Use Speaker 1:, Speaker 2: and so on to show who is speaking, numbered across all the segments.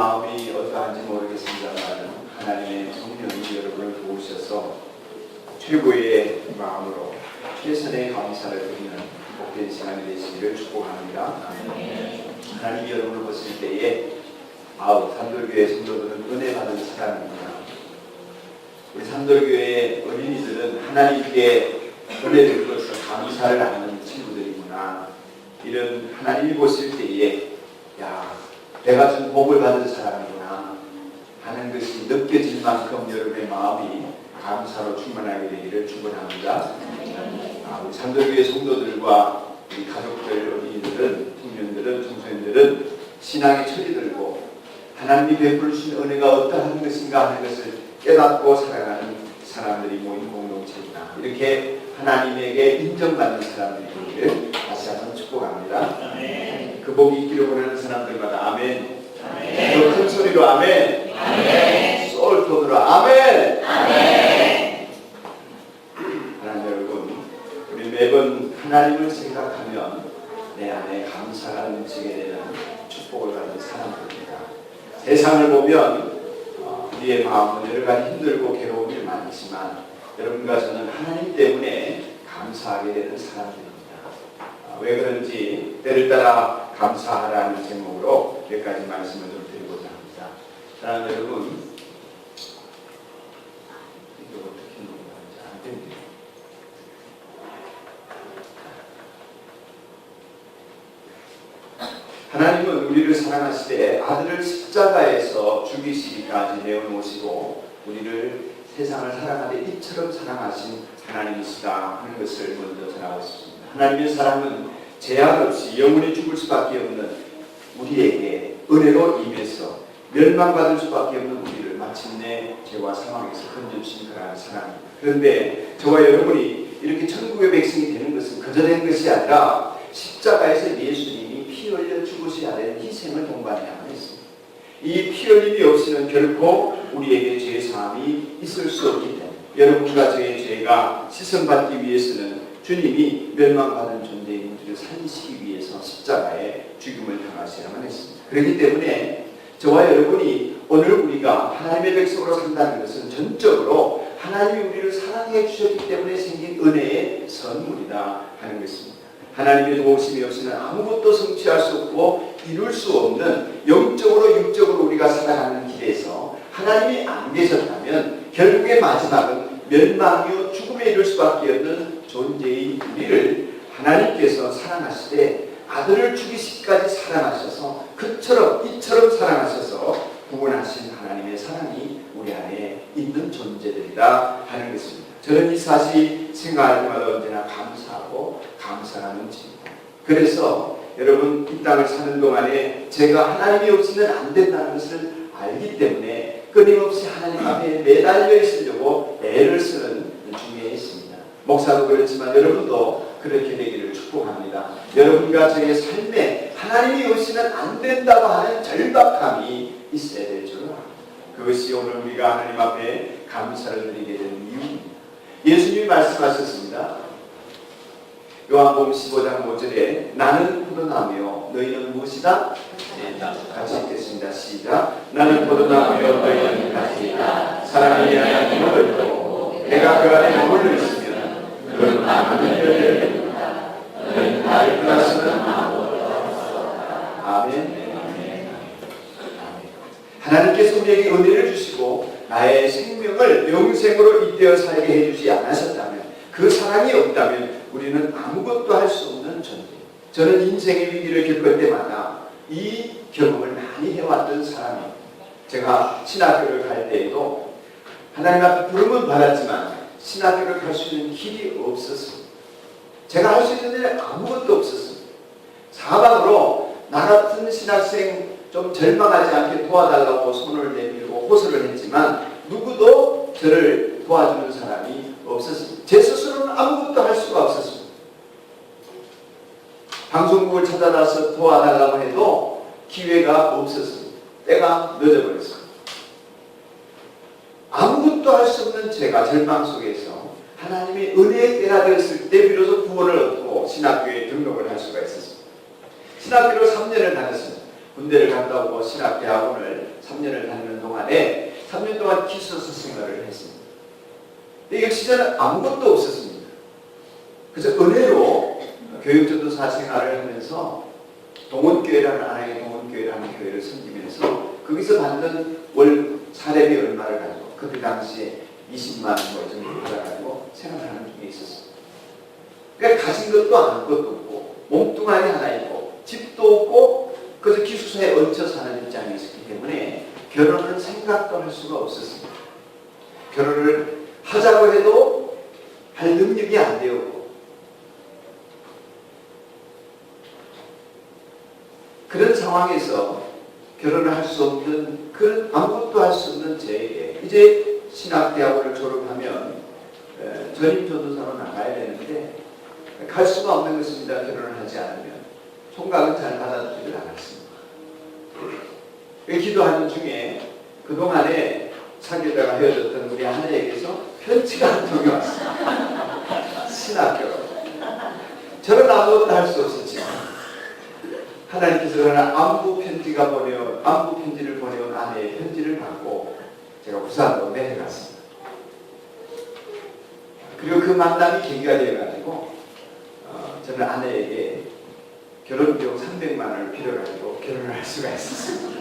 Speaker 1: 마음이 어떠한지 모르겠습니다만 하나님의 성령이 여러분을 도우셔서 최고의 마음으로 최선의 감사를 드리는 복된 시간이 되시기를 축복합니다. 하나님이 여러분을 보실 때에 산돌교회 성도들은 은혜 받은 사람입니다. 우리 산돌교회 어린이들은 하나님께 은혜를 받아서 감사를 하는 친구들이구나, 이런 하나님이 보실 때에 내가 좀 복을 받은 사람이구나 하는 것이 느껴질 만큼 여러분의 마음이 감사로 충만하게 되기를 축원합니다. 우리 산돌교회 성도들과 우리 가족들, 어린이들은, 청년들은, 청소년들은 신앙의 철이 들고 하나님이 베풀 주신 은혜가 어떠한 것인가 하는 것을 깨닫고 살아가는 사람들이 모인 공동체이다, 이렇게 하나님에게 인정받는 사람들이 되기를 다시 한번 축복합니다. 그 복이 있기를 원하는 사람들마다 아멘. 더 큰 소리로 아멘. 소울톤으로 아멘. 하나님 여러분, 우리 매번 하나님을 생각하면 내 안에 감사가 넘치게 되는 축복을 받는 사람들입니다. 세상을 보면 우리의 마음은 여러 가지 힘들고 괴로움이 많지만 여러분과 저는 하나님 때문에 감사하게 되는 사람들입니다. 왜 그런지 때를 따라 감사하라는 제목으로 몇 가지 말씀을 좀 드리고자 합니다. 사랑하는 여러분, 이거 어떻게 넘어가는지 안 됩니다. 하나님은 우리를 사랑하시되 아들을 십자가에서 죽이시기까지 내어놓으시고 우리를 세상을 사랑하되 이처럼 사랑하신 하나님이시다 하는 것을 먼저 전하고 싶습니다. 하나님의 사랑은 제한 없이 영원히 죽을 수밖에 없는 우리에게 은혜로 임해서 멸망받을 수밖에 없는 우리를 마침내 죄와 사망에서 건져주신 그러한 사랑입니다. 그런데 저와 여러분이 이렇게 천국의 백성이 되는 것은 그저 된 것이 아니라 십자가에서 예수님이 피 흘려 죽으셔야 되는 희생을 동반해야만 했습니다. 이 피 흘림이 없이는 결코 우리에게 죄 사함이 있을 수 없기 때문에 여러분과 저의 죄가 씻음받기 위해서는 주님이 멸망받은 존재인 우리를 살리시기 위해서 십자가에 죽임을 당하셔야만 했습니다. 그렇기 때문에 저와 여러분이 오늘 우리가 하나님의 백성으로 산다는 것은 전적으로 하나님이 우리를 사랑해 주셨기 때문에 생긴 은혜의 선물이다 하는 것입니다. 하나님의 도우심이 없이는 아무것도 성취할 수 없고 이룰 수 없는 영적으로 육적으로 우리가 살아가는 길에서 하나님이 안 계셨다면 결국의 마지막은 멸망이요 죽음에 이를 수밖에 없는 존재인 우리를 하나님께서 사랑하시되 아들을 죽이시기까지 사랑하셔서 이처럼 사랑하셔서 구원하신 하나님의 사랑이 우리 안에 있는 존재들이다 하는 것입니다. 저는 이 사실이 생각할 때마다 언제나 감사하고 감사가 넘칩니다. 그래서 여러분, 이 땅을 사는 동안에 제가 하나님이 없이는 안 된다는 것을 알기 때문에 끊임없이 하나님 앞에 매달려 있으려고 애를 쓰는 중에 있습니다. 목사도 그렇지만 여러분도 그렇게 되기를 축복합니다. 여러분과 저의 삶에 하나님이 없이는 안 된다고 하는 절박함이 있어야 될 줄 압니다. 그것이 오늘 우리가 하나님 앞에 감사를 드리게 되는 이유입니다. 예수님이 말씀하셨습니다. 요한복음 15장 5절에 나는 포도나무요 너희는 무엇이다? 같이 읽겠습니다. 시작. 나는 포도나무요 너희는 가지이다. 사람이 내 안에 머물고 내가 그 안에 머물러 있으면 그는 많은 열매를 맺는다. 너희는 나를 떠나서는 아무것도 없다. 아멘. 하나님께서 우리에게 은혜를 주시고 나의 생명을 영생으로 잇대어 살게 해주지 않으셨다면, 그 사랑이 없다면 우리는 아무것도 할 수 없는 존재. 저는 인생의 위기를 겪을 때마다 이 경험을 많이 해왔던 사람입니다. 제가 신학교를 갈 때에도 하나님 앞에 부름은 받았지만 신학교를 갈 수 있는 길이 없었습니다. 제가 할 수 있는 일은 아무것도 없었습니다. 사방으로 나 같은 신학생 좀 절망하지 않게 도와달라고 손을 내밀고 호소를 했지만 누구도 저를 도와주는 사람이 없었습니다. 제 스스로는 아무것도 할 수가 없었습니다. 방송국을 찾아나서 도와달라고 해도 기회가 없었습니다. 때가 늦어버렸습니다. 아무것도 할 수 없는 제가 절망 속에서 하나님의 은혜의 때가 되었을 때 비로소 구원을 얻고 신학교에 등록을 할 수가 있었습니다. 신학교를 3년을 다녔습니다. 군대를 갔다 오고 신학대학원을 3년을 다니는 동안에 3년 동안 기숙사 생활을 했습니다. 근데 역시 저는 아무것도 없었습니다. 그래서 은혜로 교육전도사 생활을 하면서 동원교회라는 안양의 동원교회라는 교회를 섬기면서 거기서 받는 월 사례비 얼마를 가지고 그때 당시에 20만 원 정도 받아가지고 생활하는 중에 있었습니다. 그러니까 가진 것도 아무것도 없고 몸뚱아리 하나 있고 집도 없고 그래서 기숙사에 얹혀 사는 입장이 있었기 때문에 결혼을 생각도 할 수가 없었습니다. 결혼을 하자고 해도 할 능력이 안 되었고 그런 상황에서 결혼을 할 수 없는 그런 아무것도 할 수 없는 저에게 이제 신학대학원을 졸업하면 전임 전도사로 나가야 되는데 갈 수가 없는 것입니다. 결혼을 하지 않으면 총각은 잘 받아주지를 않았습니다. 기도하는 중에 그동안에 사귀다가 헤어졌던 우리 아내에게서 편지가 한 통이 왔습니다. 신학교로. 저는 아무것도 할 수 없었지만 하나님께서 그러나 안부 편지를 보내온 아내의 편지를 받고 제가 부산으로 내려갔습니다. 그리고 그 만남이 계기가 되어가지고 저는 아내에게 결혼비용 300만 원을 빌어가지고 결혼을 할 수가 있었습니다.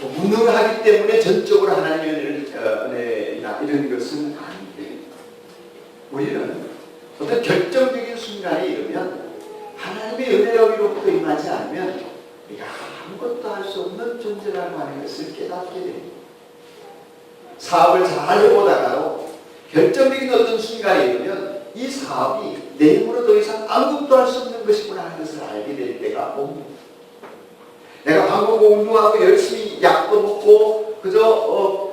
Speaker 1: 무능하기 때문에 전적으로 하나님의 은혜나 이런 것은 아닌데 우리는 어떤 결정적인 순간에 이르면 하나님의 은혜가 위로부터 임하지 않으면 우리가 아무것도 할 수 없는 존재라고 하는 것을 깨닫게 됩니다. 사업을 잘 해보다가도 결정적인 어떤 순간에 이르면 이 사업이 내 힘으로 더 이상 아무것도 할 수 없는 것이구나 하는 것을 알게 될 때가 옵니다. 내가 밥 먹고 운동하고 열심히 약도 먹고 그저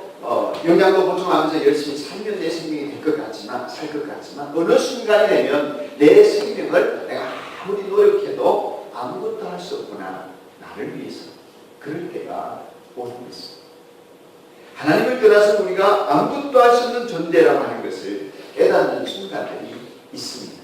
Speaker 1: 영양도 보충하면서 열심히 살면 내 생명이 될 것 같지만 어느 순간이 되면 내 생명을 내가 아무리 노력해도 아무것도 할 수 없구나 나를 위해서 그럴 때가 오는 것입니다. 하나님을 떠나서 우리가 아무것도 할 수 없는 존재라고 하는 것을 깨닫는 순간들이 있습니다.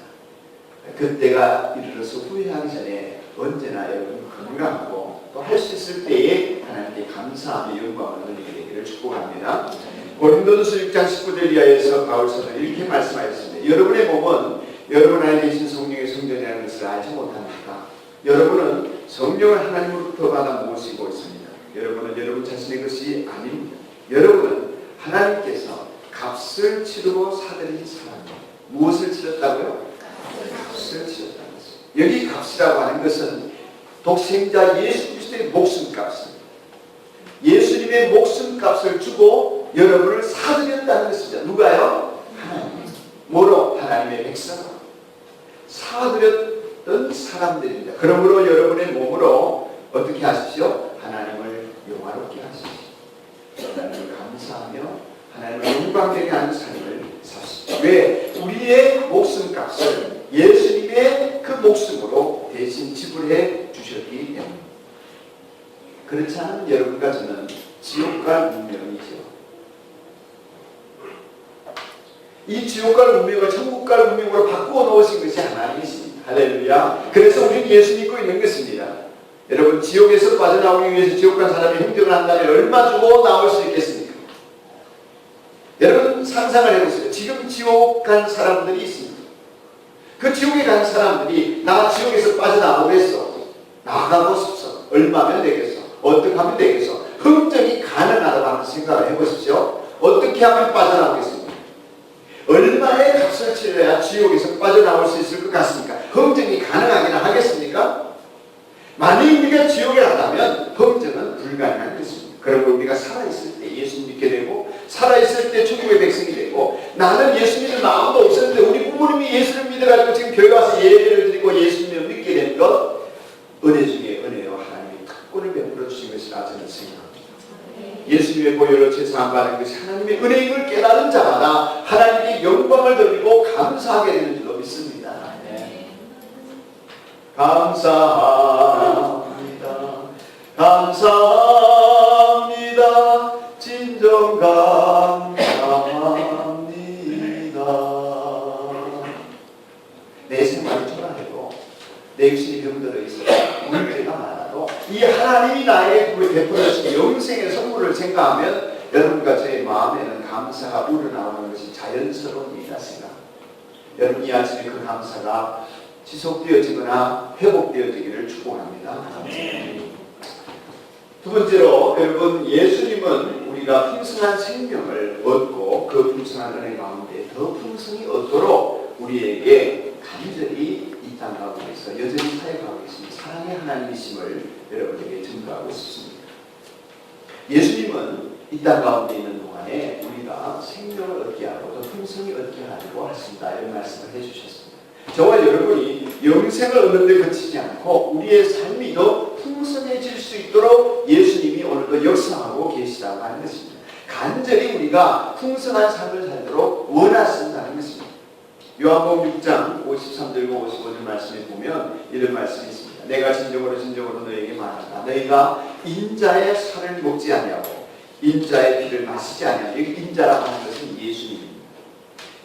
Speaker 1: 그때가 이르러서 후회하기 전에 언제나 여러분 건강하고 또 할 수 있을 때에 하나님께 감사하며 영광을 돌리게 되기를 축복합니다. 고린도전서 6장 19절 이하에서 바울 사도는 이렇게 말씀하였습니다. 여러분의 몸은 여러분 안에 계신 성령의 성전이라는 것을 알지 못합니까? 여러분은 성령을 하나님으로부터 받아 모시고 있습니다. 여러분은 여러분 자신의 것이 아닙니다. 여러분은 하나님께서 값을 치르고 사들인 사람입니다. 무엇을 치렀다고요? 값을 치렀다는 것입니다. 여기 값이라고 하는 것은 독생자 예수 그리스도의 목숨값입니다. 예수님의 목숨값을 주고 여러분을 사드렸다는 것입니다. 누가요? 하나님. 뭐로? 하나님의 백성으로 사드렸던 사람들입니다. 그러므로 여러분의 몸으로 어떻게 하십시오? 하나님을 영화롭게 하십시오. 하나님을 감사하며 하나님을 영광되게 하는 삶을 사십시오. 왜? 우리의 목숨값을 예수님의 그 목숨으로 대신 지불해 주셨기 때문입니다. 그렇지 않으면 여러분과 저는 지옥 갈 운명이죠. 이 지옥 갈 운명을 천국 갈 운명으로 바꾸어 놓으신 것이 하나님이십니다. 할렐루야. 그래서 우리는 예수 믿고 있는 것입니다. 여러분 지옥에서 빠져나오기 위해서 지옥 간 사람이 행정을 한다면 얼마 주고 나올 수 있겠습니까? 여러분 상상을 해보세요. 지금 지옥 간 사람들이 있습니다. 그 지옥에 간 사람들이 나 지옥에서 빠져나오겠어. 나가고 싶어. 얼마면 되겠어? 어떻게 하면 되겠어? 흥정이 가능하다고 하는 생각을 해보십시오. 어떻게 하면 빠져나오겠습니까? 얼마의 값을 치러야 지옥에서 빠져나올 수 있을 것 같습니까? 흥정이 가능하기나 하겠습니까? 만약 우리가 지옥에 가다면 흥정은 불가능한 것입니다. 그러므로 우리가 살아있을 때 예수 믿게 되고 살아있을 때 천국의 백성이 되고 나는 예수 믿을 마음도 없었는데 우리 부모님이 예수를 믿어가지고 지금 교회 와서 예배를 드리고 예수님을 믿게 된 것 은혜 중에 은혜요. 하나님이 특권을 베풀어 주신 것이라 저는 생각합니다. 예수님의 보혈로 제사함받은 것이 하나님의 은혜임을 깨달은 자마다 하나님께 영광을 돌리고 감사하게 되는 줄로 믿습니다. 네. 감사합니다. 감사합니다. 진정 감사합니다. 내 생각 내 육신이 병들어 있어서 문제가 많아도 이 하나님이 나에게 베풀어 주신 영생의 선물을 생각하면 여러분과 저의 마음에는 감사가 우러나오는 것이 자연스러운 일이라 생각합니다. 여러분 이 아침에 그 감사가 지속되어지거나 회복되어지기를 축복합니다. 두 번째로 여러분, 예수님은 우리가 풍성한 생명을 얻고 그 풍성한 은혜 가운데 더 풍성히 얻도록 우리에게 간절히 이 땅 가운데서 여전히 사역하고 있습니다. 사랑의 하나님이심을 여러분에게 증거하고 싶습니다. 예수님은 이 땅 가운데 있는 동안에 우리가 생명을 얻게 하고 더 풍성히 얻게 하려고 하신다, 이런 말씀을 해주셨습니다. 저와 여러분이 영생을 얻는 데 그치지 않고 우리의 삶이 더 풍성해질 수 있도록 예수님이 오늘도 역사하고 계시다고 하는 것입니다. 간절히 우리가 풍성한 삶을 살도록 원하신다는 것입니다. 요한복음 6장 53절과 55절 말씀에 보면 이런 말씀이 있습니다. 내가 진정으로 너에게 말한다. 너희가 인자의 살을 먹지 아니하고 인자의 피를 마시지 아니하고, 여기 인자라고 하는 것은 예수님입니다.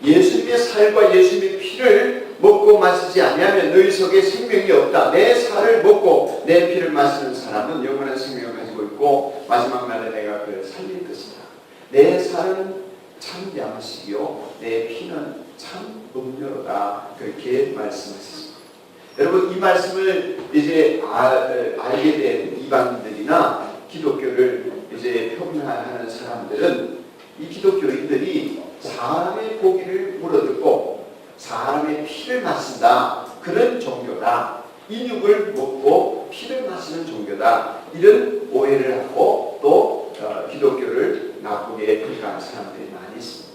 Speaker 1: 예수님의 살과 예수님의 피를 먹고 마시지 아니하면 너희 속에 생명이 없다. 내 살을 먹고 내 피를 마시는 사람은 영원한 생명을 가지고 있고 마지막 날에 내가 그를 살릴 것이다. 내 살은 참 양식이요 내 피는 참 음료로다. 그렇게 말씀하셨습니다. 여러분, 이 말씀을 이제 알게 된 이방인들이나 기독교를 이제 표현하는 사람들은, 이 기독교인들이 사람의 고기를 물어뜯고 사람의 피를 마신다, 그런 종교다, 인육을 먹고 피를 마시는 종교다, 이런 오해를 하고 또 기독교를 나쁘게 평가하는 사람들이 많이 있습니다.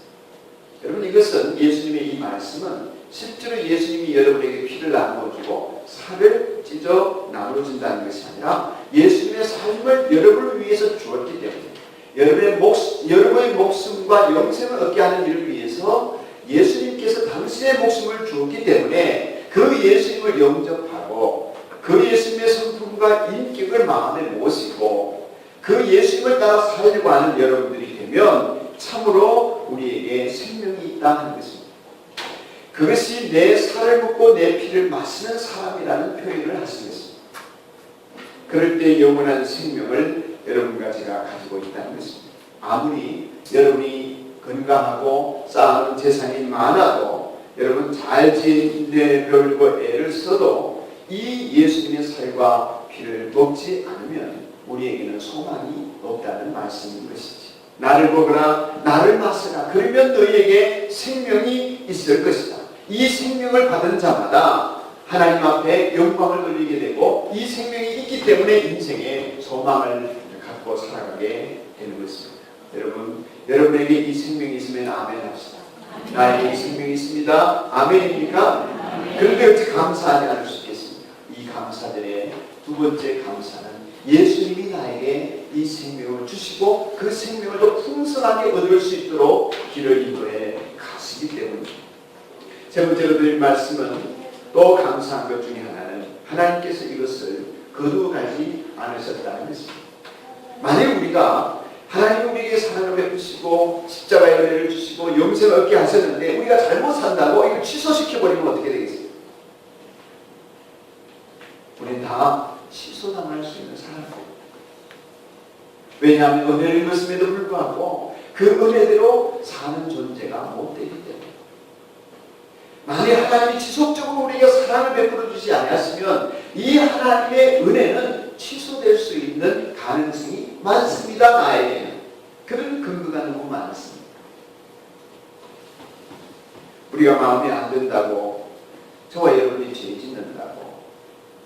Speaker 1: 여러분, 이것은 예수님의 이 말씀은 실제로 예수님이 여러분에게 피를 나누어주고 살을 찢어 나누어준다는 것이 아니라 예수님의 삶을 여러분을 위해서 주었기 때문에, 여러분의 목숨과 영생을 얻게 하는 일을 위해서 예수님께서 당신의 목숨을 주었기 때문에 그 예수님을 영접하고 그 예수님의 성품과 인격을 마음에 모시고 그 예수님을 따라 살려고 하는 여러분들이 되면 참으로 우리에게 생명이 있다 하는 것입니다. 그것이 내 살을 먹고 내 피를 마시는 사람이라는 표현을 하신 것입니다. 그럴 때 영원한 생명을 여러분과 제가 가지고 있다는 것입니다. 아무리 여러분이 건강하고 쌓아놓은 재산이 많아도, 여러분 잘 지내려고 애를 써도 이 예수님의 살과 피를 먹지 않으면 우리에게는 소망이 없다는 말씀인 것이지. 나를 먹으라, 나를 마시라, 그러면 너희에게 생명이 있을 것이다. 이 생명을 받은 자마다 하나님 앞에 영광을 돌리게 되고, 이 생명이 있기 때문에 인생에 소망을 갖고 살아가게 되는 것입니다. 여러분, 여러분에게 이 생명이 있으면 아멘 합시다. 나에게 이 생명이 있습니다. 아멘입니까? 그런데 어찌 감사하지 않을 수 있겠습니까? 이 감사들의 두 번째 감사는 예수님이 나에게 이 생명을 주시고 그 생명을 더 풍성하게 얻을 수 있도록 길을 인도해 가시기 때문입니다. 세 번째로 드릴 말씀은, 또 감사한 것 중에 하나는 하나님께서 이것을 거두어가지 않으셨다는 것입니다. 만약 우리가 하나님이 우리에게 사랑을 베푸시고 십자가의 은혜를 주시고 영생을 얻게 하셨는데 우리가 잘못 산다고 이걸 취소시켜버리면 어떻게 되겠습니까? 우리는 다 취소당할 수 있는 사람입니다. 왜냐하면 은혜를 입었음에도 불구하고 그 은혜대로 사는 존재가 못 되기 때문에, 만약 하나님이 지속적으로 우리에게 사랑을 베풀어 주지 않았으면 이 하나님의 은혜는 취소될 수 있는 가능성이 많습니다. 나에게는 그런 근거가 너무 많습니다. 우리가 마음에 안 든다고 저와 여러분이 죄 짓는다고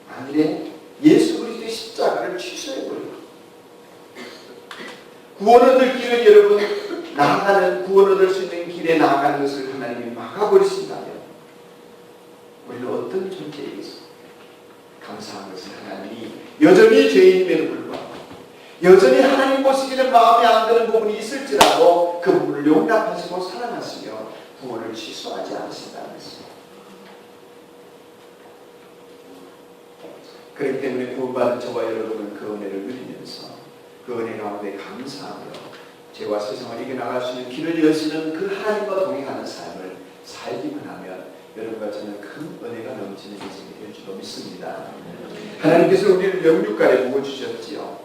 Speaker 1: 만일에 예수 그리스도의 십자가를 취소해버리고 구원 얻을 길을 여러분 나아가는, 구원 얻을 수 있는 길에 나아가는 것을 하나님이 막아버리신다면 우리는 어떤 존재이겠습니까? 감사한 것은 하나님이 여전히 죄인임에도 불구하고 여전히 하나님 보시기는 마음에 안 드는 부분이 있을지라도 그 부분을 용납하시고 사랑하시며 구원을 취소하지 않으신다는 것입니다. 그렇기 때문에 구원받은 저와 여러분은 그 은혜를 누리면서 그 은혜 가운데 감사하며 죄와 세상을 이겨나갈 수 있는 길을 여시는 그 하나님과 동행하는 삶을 살기만 하면 여러분과 저는 큰 은혜가 넘치는 인생이 될 줄로 믿습니다. 하나님께서 우리를 영육간에 복을 주셨지요.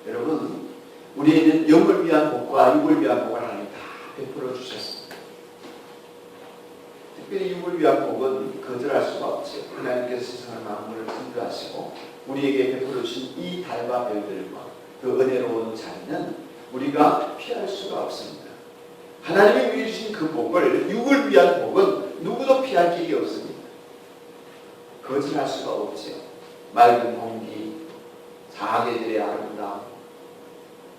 Speaker 1: 여러분, 우리에는 영을 위한 복과 육을 위한 복을 하나님 다 베풀어 주셨습니다. 특별히 육을 위한 복은 거절할 수가 없죠. 하나님께서 세상을 만물을 창조하시고 우리에게 베풀어 주신 이 달과 별들과 그 은혜로운 자리는 우리가 피할 수가 없습니다. 하나님이 우리에게 주신 그 복을, 육을 위한 복은 누구도 피할 길이 없습니다. 거절할 수가 없죠. 맑은 공기, 사계절의 아름다움,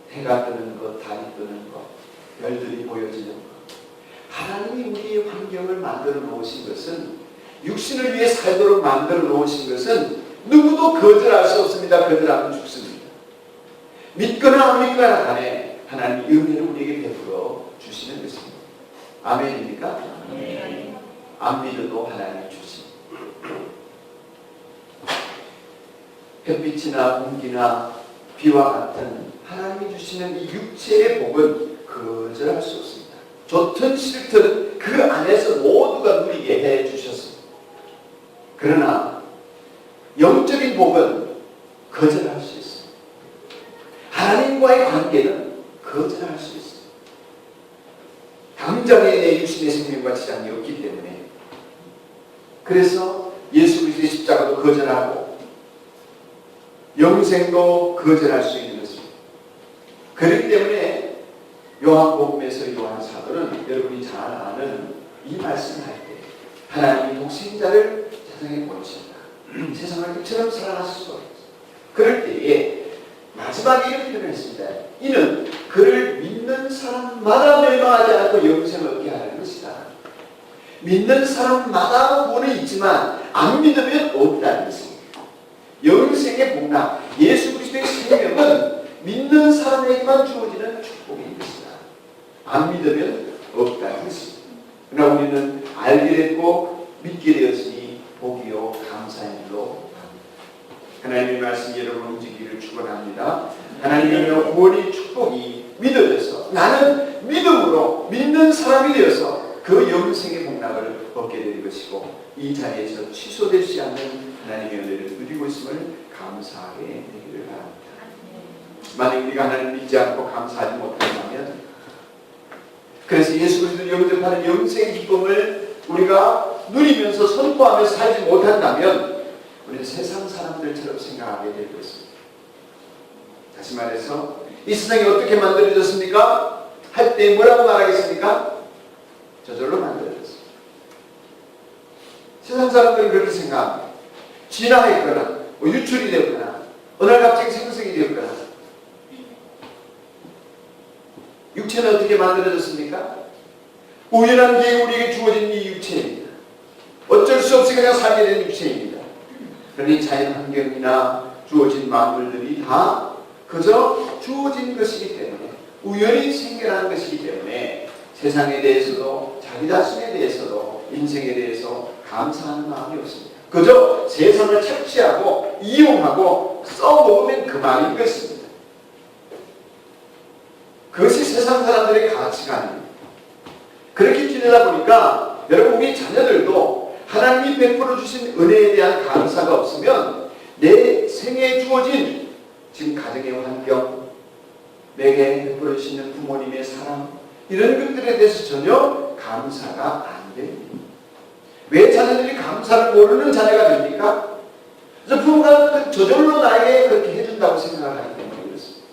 Speaker 1: 해가 뜨는 것, 달이 뜨는 것, 별들이 보여지는 것. 하나님이 우리의 환경을 만들어 놓으신 것은, 육신을 위해 살도록 만들어 놓으신 것은 누구도 거절할 수 없습니다. 거절하면 죽습니다. 믿거나 안 믿거나 간에 하나님이 은혜를 우리에게 베풀어 주시는 것입니다. 아멘입니까? 아멘. 안 믿어도 하나님이 주십니다. 햇빛이나 공기나 비와 같은 하나님이 주시는 이 육체의 복은 거절할 수 없습니다. 좋든 싫든 그 안에서 모두가 누리게 해주셨습니다. 그러나 영적인 복은 거절할 수 있습니다. 하나님과의 관계는 거절할 수 있습니다. 당장에 내 육신의 생명과 지장이 없기 때문에, 그래서 예수 그리스도의 십자가도 거절하고 영생도 거절할 수 있는 것입니다. 그렇기 때문에 요한복음에서 요한 사도는 여러분이 잘 아는 이 말씀을 할 때 하나님이 독생자를 세상에 보내신다. 세상을 이처럼 사랑하실 수 없습니다. 그럴 때에 마지막에 이런 표현을 했습니다. 이는 그를 믿는 사람마다 멸망하지 않고 영생을 얻게 하는 것이다. 믿는 사람마다 구원은 있지만 안 믿으면 없다는 것입니다. 영생의 복락, 예수 그리스도의 생명은 믿는 사람에게만 주어지는 축복인 것이다. 안 믿으면 없다는 것입니다. 그러나 우리는 알게 됐고 믿게 되었으니 복이요 감사의 일로 하나님의 말씀이 여러분 움직이기를 축원합니다. 하나님의 구원의 축복이 믿어져서 나는 믿음으로 믿는 사람이 되어서 그 영생의 복락을 얻게 될 것이고, 이 자리에서 취소되지 않는 하나님의 은혜를 누리고 있음을 감사하게 되기를 바랍니다. 만약 우리가 하나님을 믿지 않고 감사하지 못한다면, 그래서 예수 그리스도를 영접하는 영생의 기쁨을 우리가 누리면서 선포하면서 살지 못한다면 우리는 세상 사람들처럼 생각하게 될 것입니다. 다시 말해서 이 세상이 어떻게 만들어졌습니까? 할 때 뭐라고 말하겠습니까? 저절로 만들어졌습니다. 세상 사람들은 그렇게 생각합니다. 진화했거나 유출이 되었거나 어느 날 갑자기 생성이 되었거나. 육체는 어떻게 만들어졌습니까? 우연한 게 우리에게 주어진 이 육체입니다. 어쩔 수 없이 그냥 살게 된 육체입니다. 그러니 자연 환경이나 주어진 만물들이 다 그저 주어진 것이기 때문에, 우연히 생겨난 것이기 때문에 세상에 대해서도 자기 자신에 대해서도 인생에 대해서 감사하는 마음이 없습니다. 그저 세상을 착취하고 이용하고 써먹으면 그만인 것입니다. 그것이 세상 사람들의 가치관입니다. 그렇게 지내다 보니까 여러분, 우리 자녀들도 하나님이 베풀어 주신 은혜에 대한 감사가 없으면 내 생에 주어진 지금 가정의 환경, 내게 베풀어 주시는 부모님의 사랑, 이런 것들에 대해서 전혀 감사가 안 됩니다. 왜 자녀들이 감사를 모르는 자녀가 됩니까? 그래서 부모가 저절로 나에게 그렇게 해준다고 생각을 하기 때문에 그렇습니다.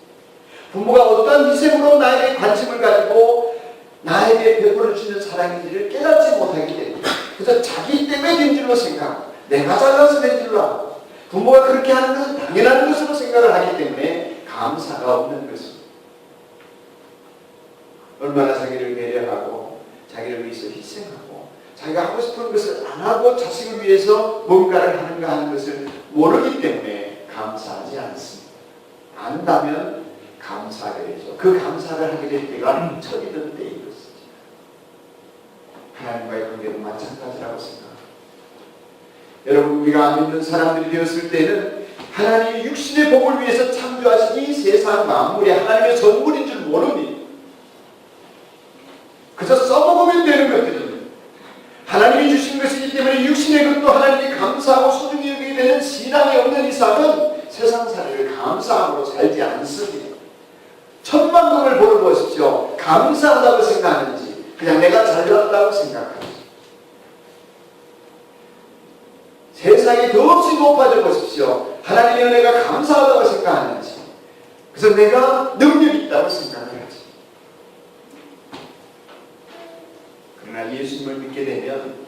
Speaker 1: 부모가 어떠한 희생으로 나에게 관심을 가지고 나에게 베풀어 주시는 사랑인지를 깨닫지 못하기 때문에, 그래서 자기 때문에 된 줄로 생각하고 내가 잘나서 된 줄로 하고 부모가 그렇게 하는 것은 당연한 것으로 생각을 하기 때문에 감사가 없는 것입니다. 얼마나 자기를 배려하고 자기를 위해서 희생하고 자기가 하고 싶은 것을 안 하고 자식을 위해서 뭔가를 하는가 하는 것을 모르기 때문에 감사하지 않습니다. 안다면 감사를 해야죠. 그 감사를 하게 될 때가 철이든 때인 것입니다. 하나님과의 관계도 마찬가지라고 생각합니다. 여러분, 우리가 안 믿는 사람들이 되었을 때는 하나님이 육신의 복을 위해서 창조하신 이 세상 만물이 하나님의 선물인 줄 모릅니다. 그저 써먹으면 되는 것들입니다. 하나님이 주신 것이기 때문에 육신의 것도 하나님께 감사하고 소중히 여기게 되는 신앙 신앙이 없는 이상은 세상살이를 감사함으로 살지 않습니다. 천만금을 벌어보십시오. 감사하다고 생각하는지 그냥 내가 잘났다고 생각하는지. 세상이 더없이 높아져 보십시오. 하나님의 은혜가 감사하다고 생각하는지, 그래서 내가 능력이 있다고 생각하는지. 그러나 예수님을 믿게 되면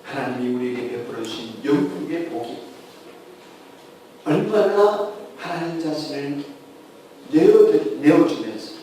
Speaker 1: 하나님이 우리에게 베풀어 주신 영국의 복이 얼마나 하나님 자신을 내어주면서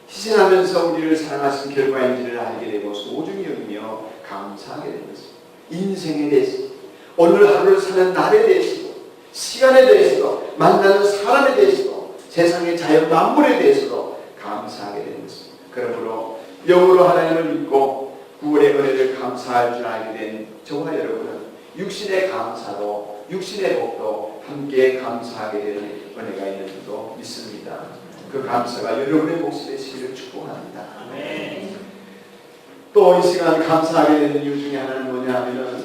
Speaker 1: 희생하면서 우리를 사랑하신 결과인지를 알게 되고 소중히 여기며 감사하게 되는 것입니다. 인생에 대해서, 오늘 하루를 사는 날에 대해서도, 시간에 대해서도, 만나는 사람에 대해서도, 세상의 자연 만물에 대해서도 감사하게 되는 것입니다. 그러므로 영으로 하나님을 믿고 구원의 은혜를 감사할 줄 알게 된 저와 여러분은 육신의 감사도 육신의 복도 함께 감사하게 되는 은혜가 있는 줄도 믿습니다. 그 감사가 여러분의 몫이 되시기를 축복합니다. 또 이 시간 감사하게 되는 이유 중에 하나는 뭐냐 하면은,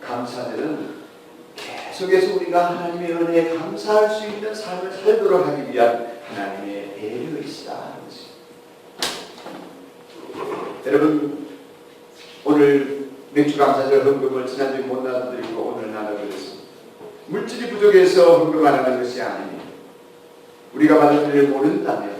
Speaker 1: 감사들은 계속해서 우리가 하나님의 은혜에 감사할 수 있는 삶을 살도록 하기 위한 하나님의 배려이시다. 여러분, 오늘 맥주감사절 헌금을 지난주에 못 나눠드리고 오늘 나눠드렸습니다. 물질이 부족해서 헌금하는 것이 아닙니다. 우리가 받은 은혜를 모른다면,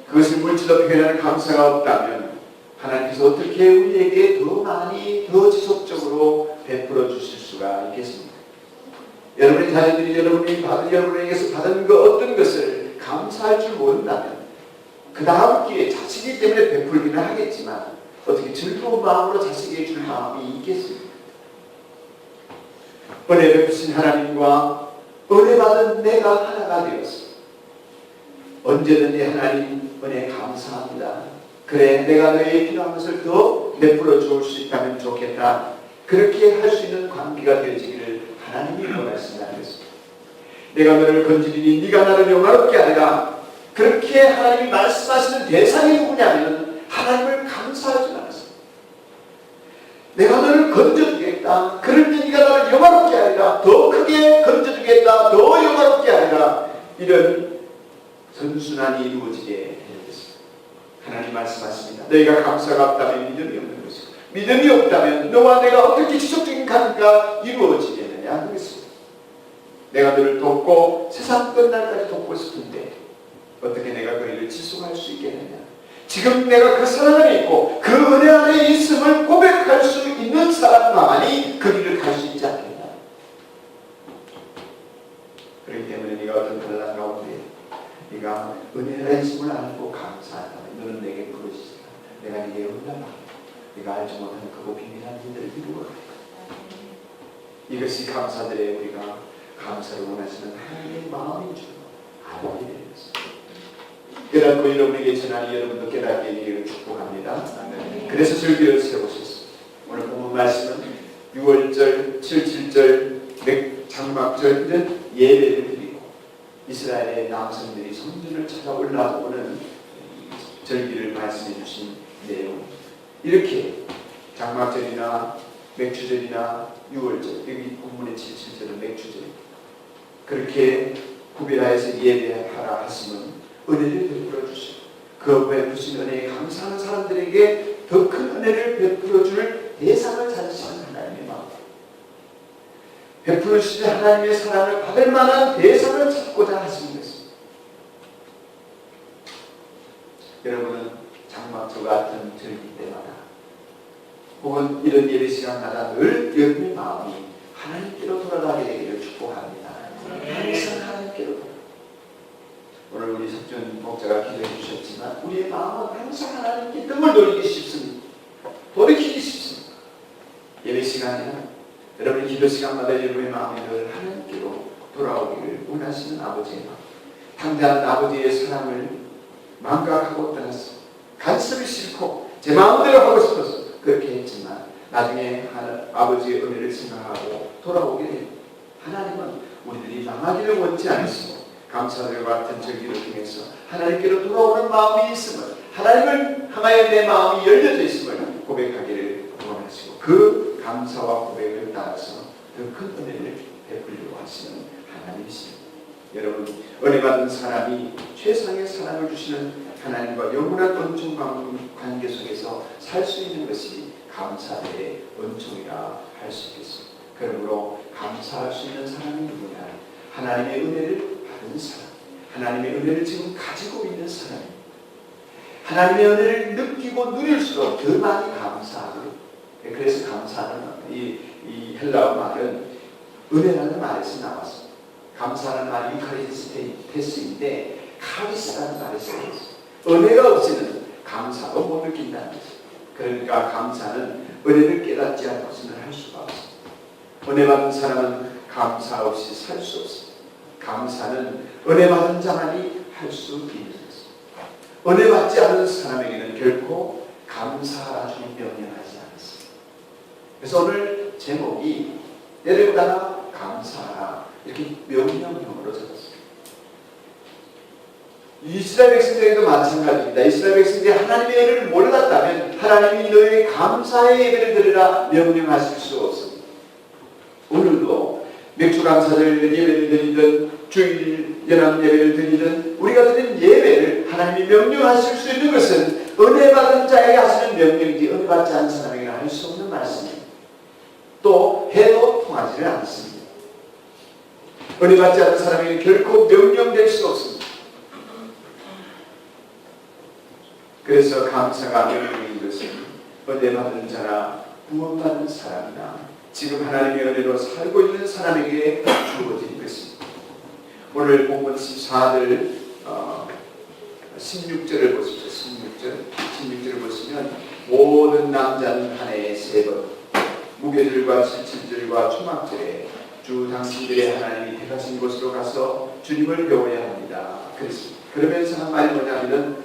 Speaker 1: 그것을 물질로 표현하는 감사가 없다면 하나님께서 어떻게 우리에게 더 많이, 더 지속적으로 베풀어 주실 수가 있겠습니까? 여러분의 자녀들이 여러분에게서 받은 그 어떤 것을 감사할 줄 모른다면 그 다음 기회에 자식이기 때문에 베풀기는 하겠지만 어떻게 즐거운 마음으로 자식에게 줄 마음이 있겠습니까? 은혜 베푸신 하나님과 은혜 받은 내가 하나가 되었어. 언제든지 하나님 은혜 감사합니다. 그래, 내가 너에게 필요한 것을 더 베풀어 줄 수 있다면 좋겠다. 그렇게 할 수 있는 관계가 되어지기를 하나님이 원하신다는 것입니다. 내가 너를 건지리니 네가 나를 영화롭게 하리라. 그렇게 하나님이 말씀하시는 대상이 누구냐면 하나님을 감사할 줄 알았습니다. 내가 너를 건져주겠다. 그러니 네가 나를 영화롭게 하리라. 더 크게 건져주겠다. 더 영화롭게 하리라. 이런 선순환이 이루어지게 되는 것입니다. 하나님 말씀하십니다. 너희가 감사가 없다면 믿음이 없는 것이고, 믿음이 없다면 너와 내가 어떻게 지속적인 관계가 이루어지겠느냐 하는 것입니다. 내가 너를 돕고 세상 끝날까지 돕고 싶은데 어떻게 내가 그 일을 지속할 수 있겠느냐. 지금 내가 그 사랑 안에 있고 그 은혜 안에 있음을 고백할 수 있는 사람만이 그 길을 갈 수 있지 않겠냐. 그렇기 때문에 네가 어떤 결란 가운데 네가 은혜가 있음을 알고 감사하다면 너는 내게 부르시리라. 내가 네게 응답하리라. 네가 알지 못하는 크고 비밀한 일들을 이루어라. 이것이 감사들의 우리가 감사를 원하시는 하나님의 마음인 줄 알게 되는 것입니다. 깨닫고 여러분에게 전하니 여러분도 깨닫게 되기를 축복합니다. 그래서 절기를 세우셨습니다. 오늘 본문 말씀은 6월절, 77절, 장막절 이런 예배를 드리고 이스라엘의 남성들이 성전을 찾아 올라오는 절기를 말씀해 주신 내용. 이렇게 장막절이나 맥주절이나 6월절, 여기 본문의 77절은 맥주절, 그렇게 구별하여서 예배하라 하시면 은혜를 베풀어 주시고 그 베푸신 은혜에 감사하는 사람들에게 더 큰 은혜를 베풀어 줄 대상을 찾으시는 하나님의 마음, 베풀어 주신 하나님의 사랑을 받을 만한 대상을 찾고자 하시는 것입니다. 여러분은 장막절 같은 절기 때마다 혹은 이런 예배 시간마다 늘 여러분의 마음이 하나님께로 돌아가게 되기를 축복합니다. 항상 하나님께로 돌아가. 오늘 우리 석준 목자가 기도해 주셨지만 우리의 마음은 항상 하나님께 뜸을 돌리기 쉽습니다. 돌이키기 쉽습니다. 예배 시간에는 여러분의 기도 시간마다 여러분의 마음이 늘 하나님께로 돌아오기를 원하시는 아버지의 마음. 당장 아버지의 사랑을 망각하고 떠났어. 간섭이 싫고 제 마음대로 하고 싶어서 그렇게 했지만 나중에 아버지의 은혜를 생각하고 돌아오게 됩니다. 하나님은 우리들이 망하기를 원치 않으시고 감사절 같은 절기를 통해서 하나님께로 돌아오는 마음이 있음을, 하나님을 향하여 내 마음이 열려져 있음을 고백하기를 원하시고 그 감사와 고백을 따라서 더 큰 은혜를 베풀려고 하시는 하나님이십니다. 여러분, 은혜 받은 사람이 최상의 사랑을 주시는 하나님과 영원한 은총 관계 속에서 살 수 있는 것이 감사의 은총이라 할 수 있겠습니다. 그러므로 감사할 수 있는 사람이 누구냐? 하나님의 은혜를 받은 사람, 하나님의 은혜를 지금 가지고 있는 사람입니다. 하나님의 은혜를 느끼고 누릴수록 더 많이 감사하고, 그래서 감사는 이 헬라어 말은 은혜라는 말에서 나왔습니다. 감사라는 말이 카리스테스인데 카리스라는 말에서 나왔습니다. 은혜가 없이는 감사도 못 느낀다는 거죠. 그러니까 감사는 은혜를 깨닫지 않고서는 할 수가 없습니다. 은혜 받은 사람은 감사 없이 살 수 없습니다. 감사는 은혜 받은 자만이 할 수 있는 것입니다. 은혜 받지 않은 사람에게는 결코 감사하라 주님 명령하지 않습니다. 그래서 오늘 제목이 때를 따라 감사하라 이렇게 명령형으로 적었습니다. 이스라엘 백성들에게도 마찬가지입니다. 이스라엘 백성들이 하나님의 은혜를 몰랐다면 하나님이 너에게 감사의 예배를 드리라 명령하실 수 없습니다. 오늘도 맥주 감사절 예배를 드리든 주일 연합 예배를 드리든 우리가 드리는 예배를 하나님이 명령하실 수 있는 것은 은혜 받은 자에게 하시는 명령이지 은혜 받지 않은 사람에게는 할 수 없는 말씀입니다. 또 해도 통하지는 않습니다. 은혜 받지 않은 사람에게 결코 명령될 수 없습니다. 그래서 감사가 명령인 것은 은혜 받은 자나 구원받은 사람이나 지금 하나님의 은혜로 살고 있는 사람에게 주어진 것입니다. 오늘 본문 14절 16절을 보십시오. 16절을 보시면 모든 남자는 한 해에 3번 무교절과 실칠절과 초막절에 주 당신들의 하나님이 택하신 곳으로 가서 주님을 배워야 합니다. 그렇습니다. 그러면서 한 말이 뭐냐면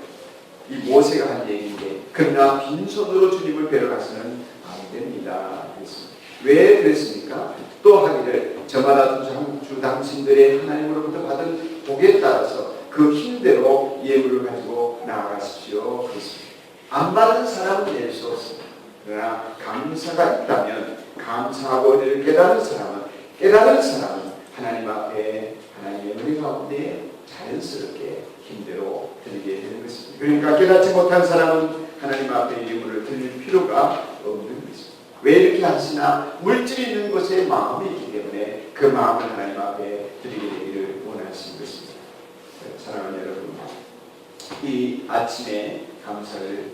Speaker 1: 이 모세가 한 얘기인데 그러나 빈손으로 주님을 뵈러 가서는 안 됩니다. 그랬습니다. 왜 그랬습니까? 또 하기를 저마다 주 당신들의 하나님으로부터 받은 복에 따라서 그 힘대로 예물을 가지고 나아가십시오. 그랬습니다. 안 받은 사람은 낼 수 없습니다. 그러나 감사가 있다면 감사하고 은혜를 깨달은 사람은 하나님 앞에 하나님의 은혜 가운데 자연스럽게 힘대로 드리게 되는 것입니다. 그러니까 깨닫지 못한 사람은 하나님 앞에 예물을 드릴 필요가 없는 것입니다. 왜 이렇게 하시나? 물질이 있는 곳에 마음이 있기 때문에 그 마음을 하나님 앞에 드리게 되기를 원하시는 것입니다. 사랑하는 여러분, 이 아침에 감사를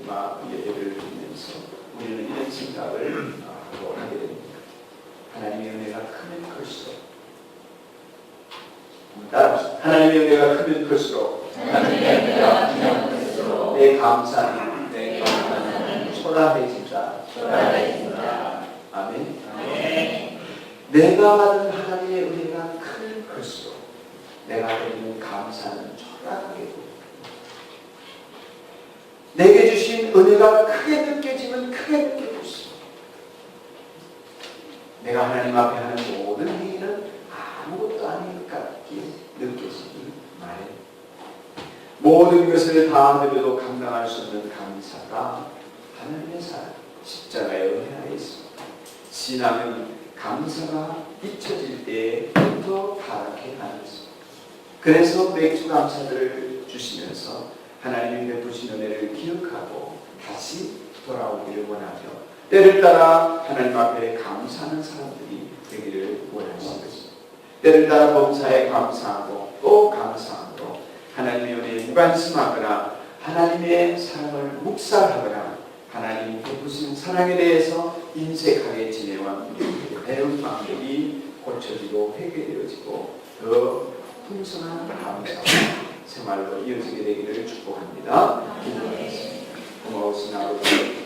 Speaker 1: 예배를 드리면서 우리는 이런 생각을 하게 됩니다. 하나님의 은혜가 크면 클수록 따라합시다. 하나님의 은혜가 크면 클수록 내 감사는 초라해진다. 아멘. 내가 받은 하나님의 은혜가 크면 클수록 내가 드리는 감사는 초라하게 됩니다. 내게 주신 은혜가 크게 느껴지면 크게 느껴질수록 내가 하나님 앞에 하는 모든 행위는 아무것도 아닌 것 같게 느껴지기 마련. 모든 것을 다 드려도 감당할 수 없는 감사가 하나님의 사랑, 십자가의 은혜 안에 있습니다. 신앙은 감사가 잊혀질 때부터 타락해 가는 것입니다. 그래서 맥주 감사들을 주시면서 하나님이 베푸신 은혜를 기억하고 다시 돌아오기를 원하며 때를 따라 하나님 앞에 감사하는 사람들이 되기를 원하시는 것입니다. 때를 따라 범사에 감사하고 또 감사함으로 하나님의 은혜에 무관심하거나 하나님의 사랑을 묵살하거나 하나님 베푸신 사랑에 대해서 인색하게 지내온 배운 마음이 고쳐지고 회개되어지고 더 풍성한 감사 생활로 이어지게 되기를 축복합니다. 기도하겠습니다. 고마우신 아버지